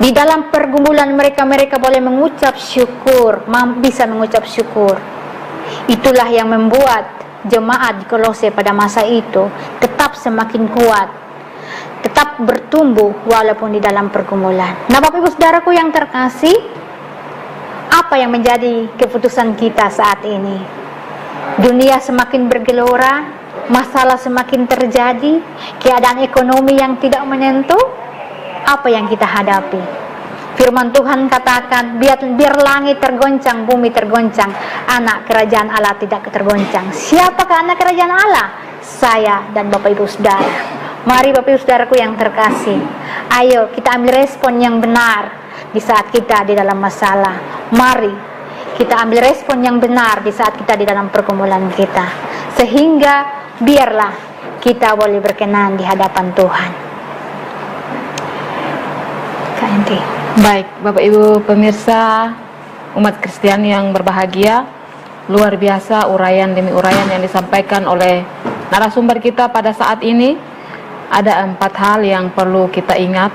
Di dalam pergumulan mereka boleh mengucap syukur, bisa mengucap syukur. Itulah yang membuat jemaat di Kolose pada masa itu tetap semakin kuat, tetap bertumbuh walaupun di dalam pergumulan. Nah Bapak Ibu Saudaraku yang terkasih, apa yang menjadi keputusan kita saat ini? Dunia semakin bergelora, masalah semakin terjadi, keadaan ekonomi yang tidak menentu. Apa yang kita hadapi? Firman Tuhan katakan, biar langit tergoncang, bumi tergoncang, anak kerajaan Allah tidak tergoncang. Siapakah anak kerajaan Allah? Saya dan Bapak Ibu Saudara. Mari Bapak Ibu Saudaraku yang terkasih, ayo kita ambil respon yang benar di saat kita di dalam masalah. Mari kita ambil respon yang benar di saat kita di dalam pergumulan kita, sehingga biarlah kita boleh berkenan di hadapan Tuhan. Baik, Bapak Ibu pemirsa umat Kristen yang berbahagia, luar biasa uraian demi uraian yang disampaikan oleh narasumber kita pada saat ini. Ada 4 hal yang perlu kita ingat.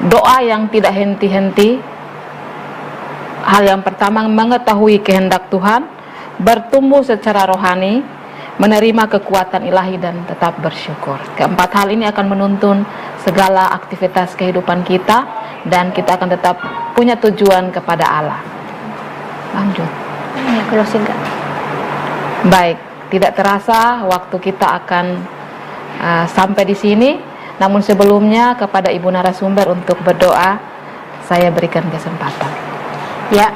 Doa yang tidak henti-henti. Hal yang pertama, mengetahui kehendak Tuhan, bertumbuh secara rohani, menerima kekuatan ilahi, dan tetap bersyukur. Keempat hal ini akan menuntun segala aktivitas kehidupan kita, dan kita akan tetap punya tujuan kepada Allah. Lanjut. Ya, closing. Baik, tidak terasa waktu kita akan sampai di sini. Namun sebelumnya kepada Ibu narasumber untuk berdoa, saya berikan kesempatan. Ya,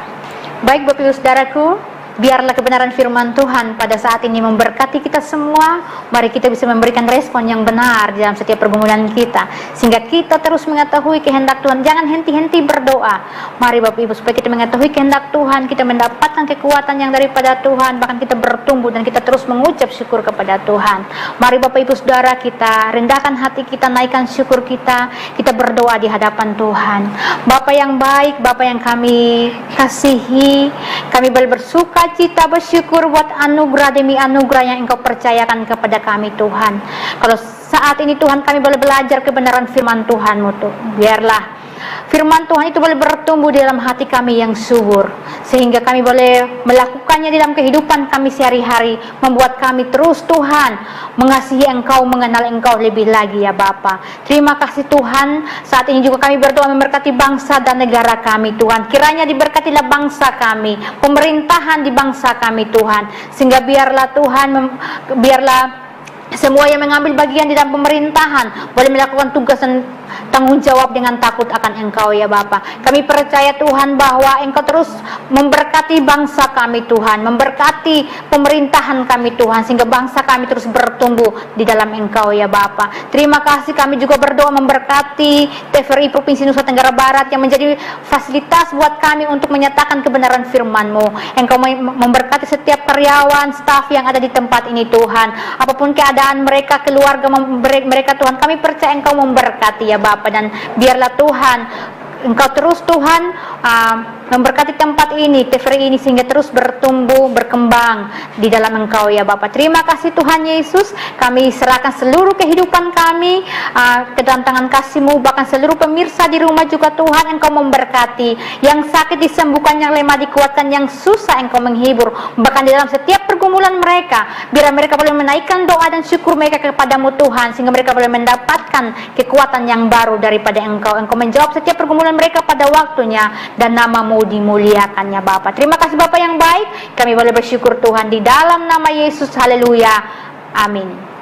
Baik Bapak Ibu Saudaraku, biarlah kebenaran firman Tuhan pada saat ini memberkati kita semua. Mari kita bisa memberikan respon yang benar dalam setiap pergumulan kita, sehingga kita terus mengetahui kehendak Tuhan. Jangan henti-henti berdoa. Mari Bapak Ibu, supaya kita mengetahui kehendak Tuhan, kita mendapatkan kekuatan yang daripada Tuhan, bahkan kita bertumbuh dan kita terus mengucap syukur kepada Tuhan. Mari Bapak Ibu Saudara, kita rendahkan hati kita, naikkan syukur kita berdoa di hadapan Tuhan. Bapa yang baik, Bapa yang kami kasihi, kami boleh bersuka cita bersyukur buat anugerah demi anugerah yang Engkau percayakan kepada kami Tuhan. Kalau saat ini Tuhan kami boleh belajar kebenaran firman Tuhan-Mu Tuh, biarlah firman Tuhan itu boleh bertumbuh di dalam hati kami yang subur, sehingga kami boleh melakukannya di dalam kehidupan kami sehari-hari, membuat kami terus Tuhan mengasihi Engkau, mengenal Engkau lebih lagi ya Bapa. Terima kasih Tuhan. Saat ini juga kami berdoa memberkati bangsa dan negara kami Tuhan. Kiranya diberkatilah bangsa kami, pemerintahan di bangsa kami Tuhan, sehingga biarlah Tuhan biarlah semua yang mengambil bagian di dalam pemerintahan boleh melakukan tugas dan tanggung jawab dengan takut akan Engkau ya Bapa. Kami percaya Tuhan bahwa Engkau terus memberkati bangsa kami Tuhan, memberkati pemerintahan kami Tuhan, sehingga bangsa kami terus bertumbuh di dalam Engkau ya Bapa. Terima kasih. Kami juga berdoa memberkati TVRI Provinsi Nusa Tenggara Barat yang menjadi fasilitas buat kami untuk menyatakan kebenaran firman-Mu. Engkau memberkati setiap karyawan, staf yang ada di tempat ini Tuhan. Apapun keadaan mereka, keluarga mereka Tuhan, kami percaya Engkau memberkati ya Bapa. Dan biarlah Tuhan Engkau terus Tuhan memberkati tempat ini, TVRI ini, sehingga terus bertumbuh, berkembang di dalam Engkau ya Bapa. Terima kasih Tuhan Yesus. Kami serahkan seluruh kehidupan kami ke dalam tangan kasih-Mu, bahkan seluruh pemirsa di rumah juga Tuhan Engkau memberkati. Yang sakit disembuhkan, yang lemah dikuatkan, yang susah Engkau menghibur, bahkan di dalam setiap pergumulan mereka, biar mereka boleh menaikkan doa dan syukur mereka kepada-Mu Tuhan, sehingga mereka boleh mendapatkan kekuatan yang baru daripada Engkau. Engkau menjawab setiap pergumulan mereka pada waktunya, dan nama-Mu dimuliakannya Bapa. Terima kasih Bapa yang baik. Kami boleh bersyukur Tuhan di dalam nama Yesus. Haleluya. Amin.